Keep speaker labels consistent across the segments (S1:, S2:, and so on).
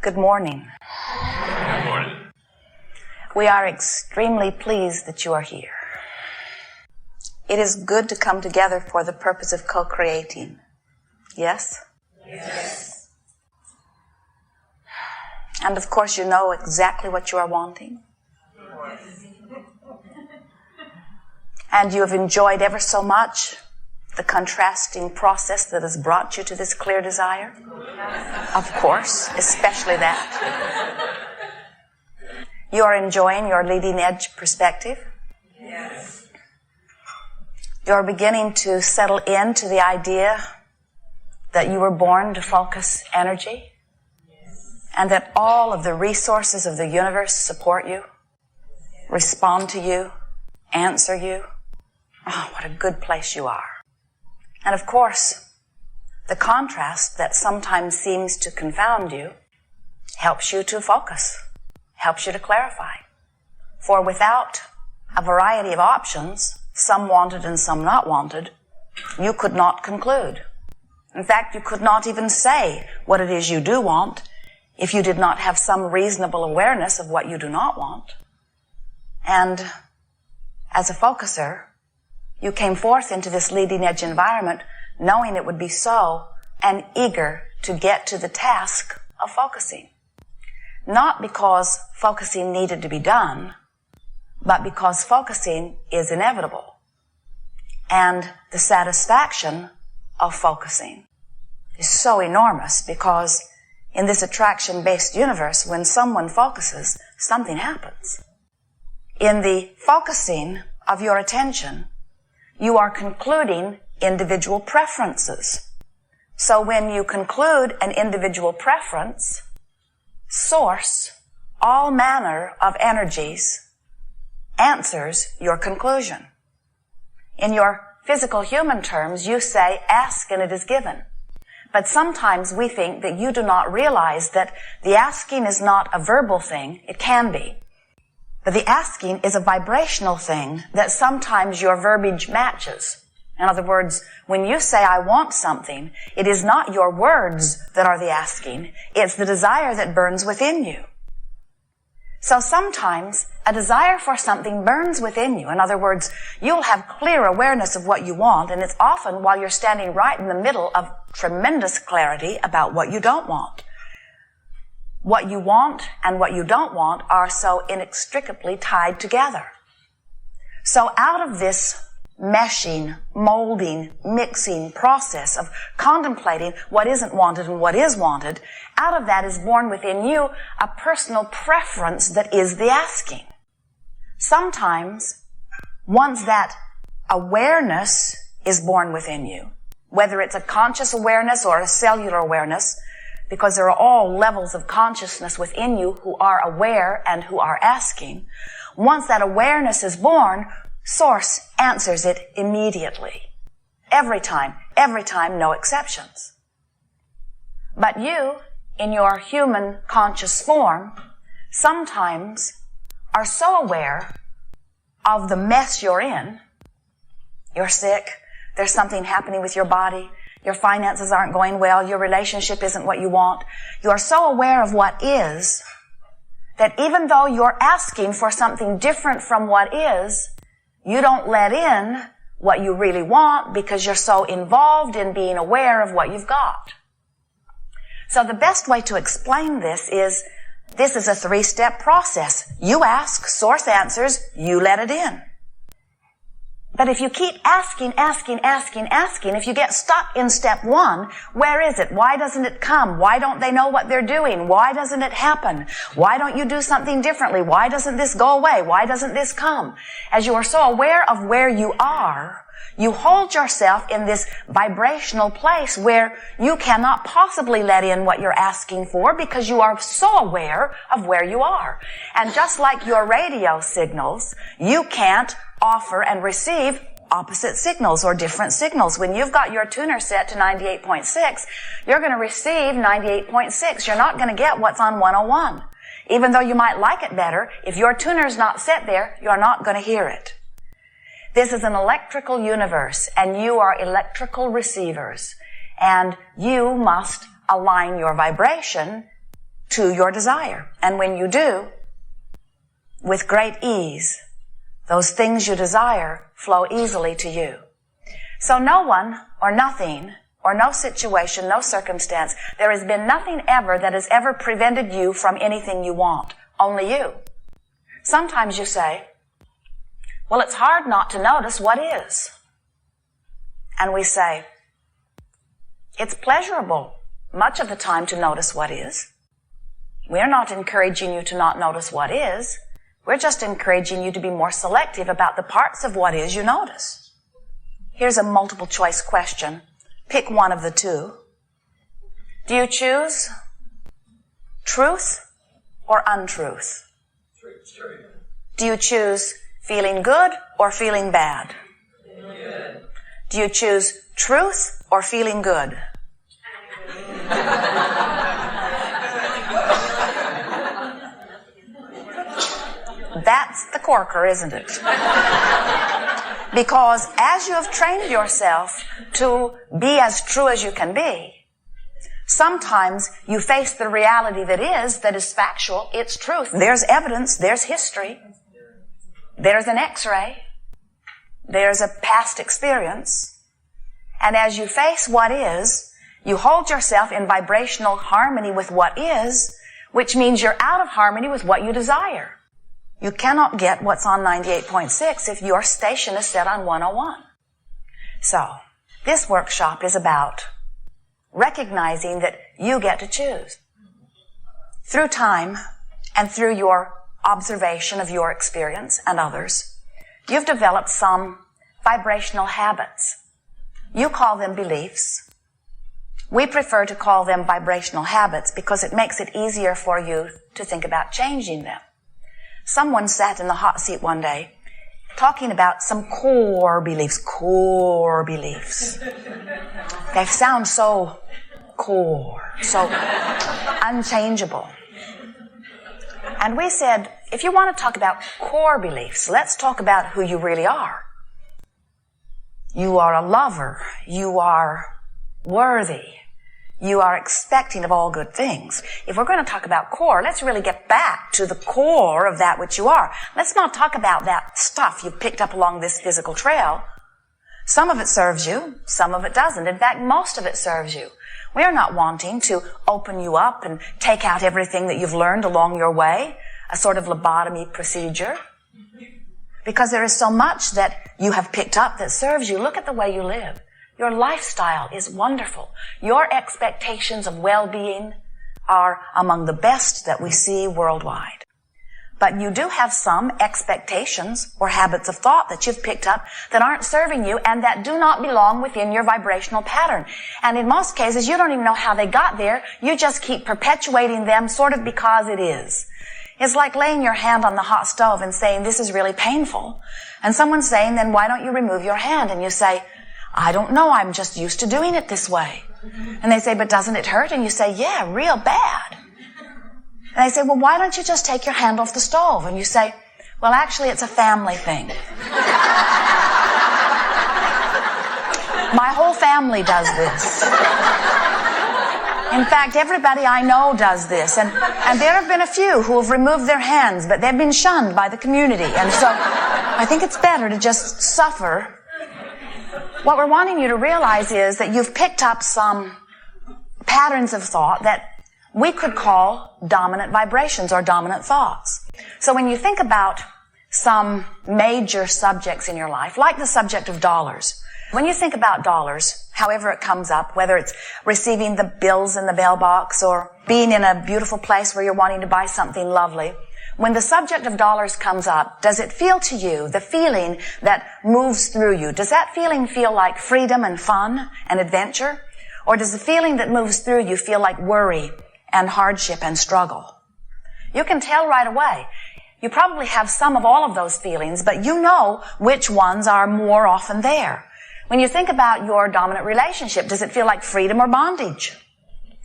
S1: Good morning.
S2: Good morning.
S1: We are extremely pleased that you are here. It is good to come together for the purpose of co-creating. Yes?
S2: Yes.
S1: And of course you know exactly what you are wanting. And you have enjoyed ever so much the contrasting process that has brought you to this clear desire. Of course, especially that. You are enjoying your leading edge perspective.
S2: Yes.
S1: You're beginning to settle into the idea that you were born to focus energy.
S2: Yes.
S1: And that all of the resources of the universe support you, respond to you, answer you. Oh, what a good place you are. And of course, the contrast that sometimes seems to confound you helps you to focus, helps you to clarify. For without a variety of options, some wanted and some not wanted, you could not conclude. In fact, you could not even say what it is you do want if you did not have some reasonable awareness of what you do not want. And as a focuser, you came forth into this leading edge environment knowing it would be so and eager to get to the task of focusing. Not because focusing needed to be done, but because focusing is inevitable. And the satisfaction of focusing is so enormous because in this attraction-based universe, when someone focuses, something happens. In the focusing of your attention, you are concluding individual preferences. So when you conclude an individual preference, source, all manner of energies, answers your conclusion. In your physical human terms, you say, ask and it is given. But sometimes we think that you do not realize that the asking is not a verbal thing. It can be. But the asking is a vibrational thing that sometimes your verbiage matches. In other words, when you say, I want something, it is not your words that are the asking. It's the desire that burns within you. So sometimes a desire for something burns within you. In other words, you'll have clear awareness of what you want, and it's often while you're standing right in the middle of tremendous clarity about what you don't want. What you want and what you don't want are so inextricably tied together. So out of this meshing, molding, mixing process of contemplating what isn't wanted and what is wanted, out of that is born within you a personal preference that is the asking. Sometimes, once that awareness is born within you, whether it's a conscious awareness or a cellular awareness, because there are all levels of consciousness within you who are aware and who are asking. Once that awareness is born, Source answers it immediately. Every time, no exceptions. But you, in your human conscious form, sometimes are so aware of the mess you're in. You're sick. There's something happening with your body. Your finances aren't going well. Your relationship isn't what you want. You are so aware of what is that even though you're asking for something different from what is, you don't let in what you really want because you're so involved in being aware of what you've got. So the best way to explain this is a 3-step process. You ask, source answers, you let it in. But if you keep asking, if you get stuck in step 1, where is it? Why doesn't it come? Why don't they know what they're doing? Why doesn't it happen? Why don't you do something differently? Why doesn't this go away? Why doesn't this come? As you are so aware of where you are, you hold yourself in this vibrational place where you cannot possibly let in what you're asking for because you are so aware of where you are. And just like your radio signals, you can't offer and receive opposite signals or different signals. When you've got your tuner set to 98.6, you're going to receive 98.6. You're not going to get what's on 101. Even though you might like it better, if your tuner's not set there, you're not going to hear it. This is an electrical universe, and you are electrical receivers. And you must align your vibration to your desire. And when you do, with great ease, those things you desire flow easily to you. So no one or nothing or no situation, no circumstance, there has been nothing ever that has ever prevented you from anything you want. Only you. Sometimes you say, well, it's hard not to notice what is. And we say, it's pleasurable much of the time to notice what is. We're not encouraging you to not notice what is. We're just encouraging you to be more selective about the parts of what is you notice. Here's a multiple choice question. Pick one of the two. Do you choose truth or untruth?
S2: Truth.
S1: Do you choose feeling good or feeling bad?
S2: Good.
S1: Do you choose truth or feeling good? That's the corker, isn't it? Because as you have trained yourself to be as true as you can be, sometimes you face the reality that is factual, it's truth. There's evidence, there's history, there's an X-ray, there's a past experience. And as you face what is, you hold yourself in vibrational harmony with what is, which means you're out of harmony with what you desire. You cannot get what's on 98.6 if your station is set on 101. So, this workshop is about recognizing that you get to choose. Through time and through your observation of your experience and others, you've developed some vibrational habits. You call them beliefs. We prefer to call them vibrational habits because it makes it easier for you to think about changing them. Someone sat in the hot seat one day talking about some core beliefs. Core beliefs. They sound so core, so unchangeable. And we said, if you want to talk about core beliefs, let's talk about who you really are. You are a lover. You are worthy. You are expecting of all good things. If we're going to talk about core, let's really get back to the core of that which you are. Let's not talk about that stuff you've picked up along this physical trail. Some of it serves you, some of it doesn't. In fact, most of it serves you. We are not wanting to open you up and take out everything that you've learned along your way, a sort of lobotomy procedure. Because there is so much that you have picked up that serves you. Look at the way you live. Your lifestyle is wonderful. Your expectations of well-being are among the best that we see worldwide. But you do have some expectations or habits of thought that you've picked up that aren't serving you and that do not belong within your vibrational pattern. And in most cases, you don't even know how they got there. You just keep perpetuating them sort of because it is. It's like laying your hand on the hot stove and saying, this is really painful. And someone's saying, then why don't you remove your hand? And you say, I don't know, I'm just used to doing it this way. And they say, but doesn't it hurt? And you say, yeah, real bad. And they say, well, why don't you just take your hand off the stove? And you say, well, actually, it's a family thing. My whole family does this. In fact, everybody I know does this. And there have been a few who have removed their hands, but they've been shunned by the community. And so I think it's better to just suffer. What we're wanting you to realize is that you've picked up some patterns of thought that we could call dominant vibrations or dominant thoughts. So when you think about some major subjects in your life, like the subject of dollars, when you think about dollars, however it comes up, whether it's receiving the bills in the mailbox or being in a beautiful place where you're wanting to buy something lovely, when the subject of dollars comes up, does it feel to you, the feeling that moves through you, does that feeling feel like freedom and fun and adventure? Or does the feeling that moves through you feel like worry and hardship and struggle? You can tell right away. You probably have some of all of those feelings, but you know which ones are more often there. When you think about your dominant relationship, does it feel like freedom or bondage?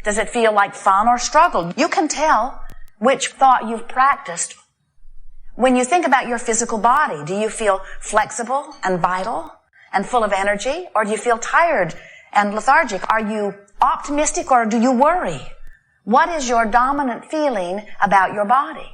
S1: Does it feel like fun or struggle? You can tell which thought you've practiced. When you think about your physical body, do you feel flexible and vital and full of energy? Or do you feel tired and lethargic? Are you optimistic or do you worry? What is your dominant feeling about your body?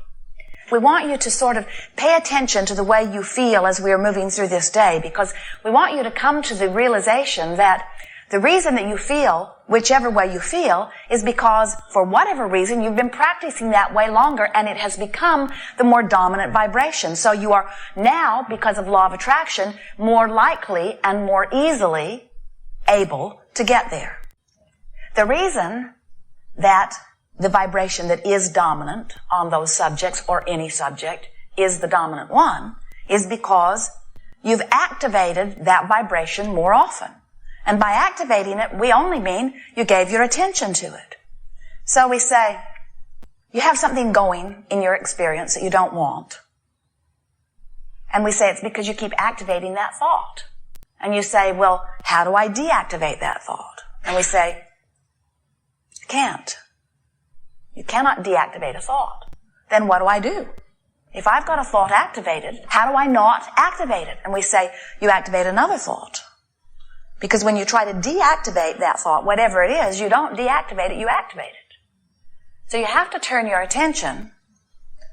S1: We want you to sort of pay attention to the way you feel as we are moving through this day, because we want you to come to the realization that the reason that you feel whichever way you feel is because, for whatever reason, you've been practicing that way longer and it has become the more dominant vibration. So you are now, because of law of attraction, more likely and more easily able to get there. The reason that the vibration that is dominant on those subjects or any subject is the dominant one is because you've activated that vibration more often. And by activating it, we only mean you gave your attention to it. So we say, you have something going in your experience that you don't want. And we say it's because you keep activating that thought. And you say, well, how do I deactivate that thought? And we say, you can't. You cannot deactivate a thought. Then what do I do? If I've got a thought activated, how do I not activate it? And we say, you activate another thought. Because when you try to deactivate that thought, whatever it is, you don't deactivate it, you activate it. So you have to turn your attention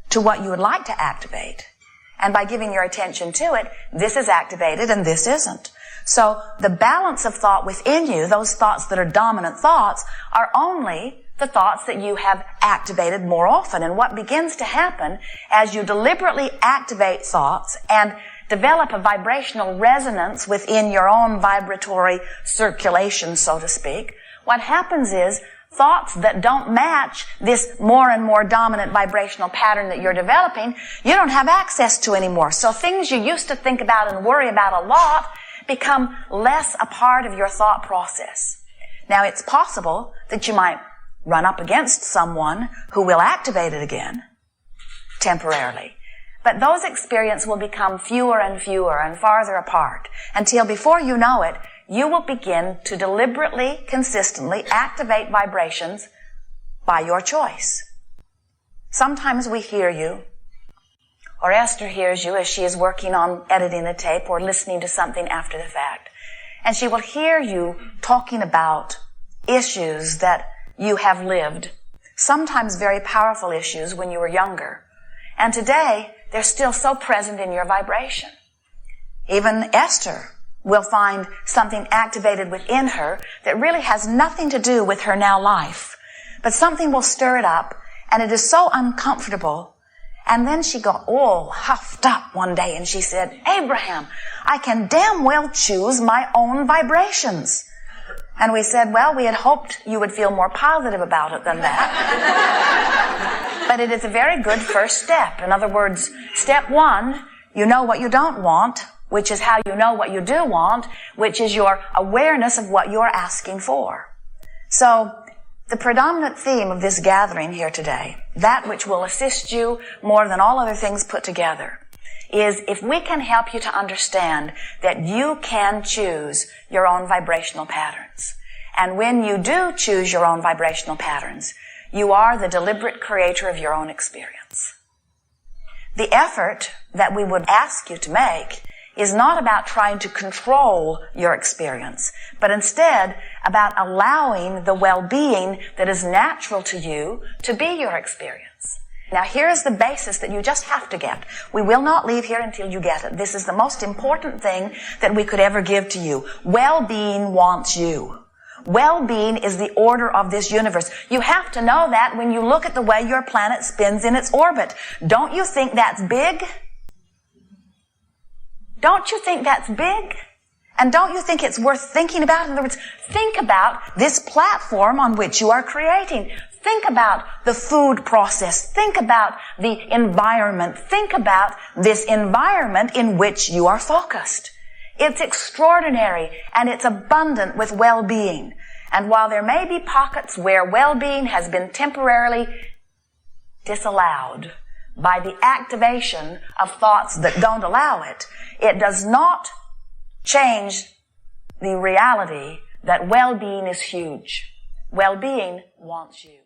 S1: to what you would like to activate. And by giving your attention to it, this is activated and this isn't. So the balance of thought within you, those thoughts that are dominant thoughts, are only the thoughts that you have activated more often. And what begins to happen as you deliberately activate thoughts and develop a vibrational resonance within your own vibratory circulation, so to speak, what happens is thoughts that don't match this more and more dominant vibrational pattern that you're developing, you don't have access to anymore. So things you used to think about and worry about a lot become less a part of your thought process. Now, it's possible that you might run up against someone who will activate it again, temporarily. But those experiences will become fewer and fewer and farther apart until before you know it, you will begin to deliberately, consistently activate vibrations by your choice. Sometimes we hear you, or Esther hears you as she is working on editing a tape or listening to something after the fact. And she will hear you talking about issues that you have lived, sometimes very powerful issues when you were younger. And today, they're still so present in your vibration. Even Esther will find something activated within her that really has nothing to do with her now life. But something will stir it up, and it is so uncomfortable. And then she got all huffed up one day, and she said, Abraham, I can damn well choose my own vibrations. And we said, well, we had hoped you would feel more positive about it than that. But it is a very good first step. In other words, step one, you know what you don't want, which is how you know what you do want, which is your awareness of what you're asking for. So the predominant theme of this gathering here today, that which will assist you more than all other things put together, is if we can help you to understand that you can choose your own vibrational patterns. And when you do choose your own vibrational patterns, you are the deliberate creator of your own experience. The effort that we would ask you to make is not about trying to control your experience, but instead about allowing the well-being that is natural to you to be your experience. Now, here is the basis that you just have to get. We will not leave here until you get it. This is the most important thing that we could ever give to you. Well-being wants you. Well-being is the order of this universe. You have to know that when you look at the way your planet spins in its orbit. Don't you think that's big? Don't you think that's big? And don't you think it's worth thinking about? In other words, think about this platform on which you are creating. Think about the food process. Think about the environment. Think about this environment in which you are focused. It's extraordinary and it's abundant with well-being. And while there may be pockets where well-being has been temporarily disallowed by the activation of thoughts that don't allow it, it does not change the reality that well-being is huge. Well-being wants you.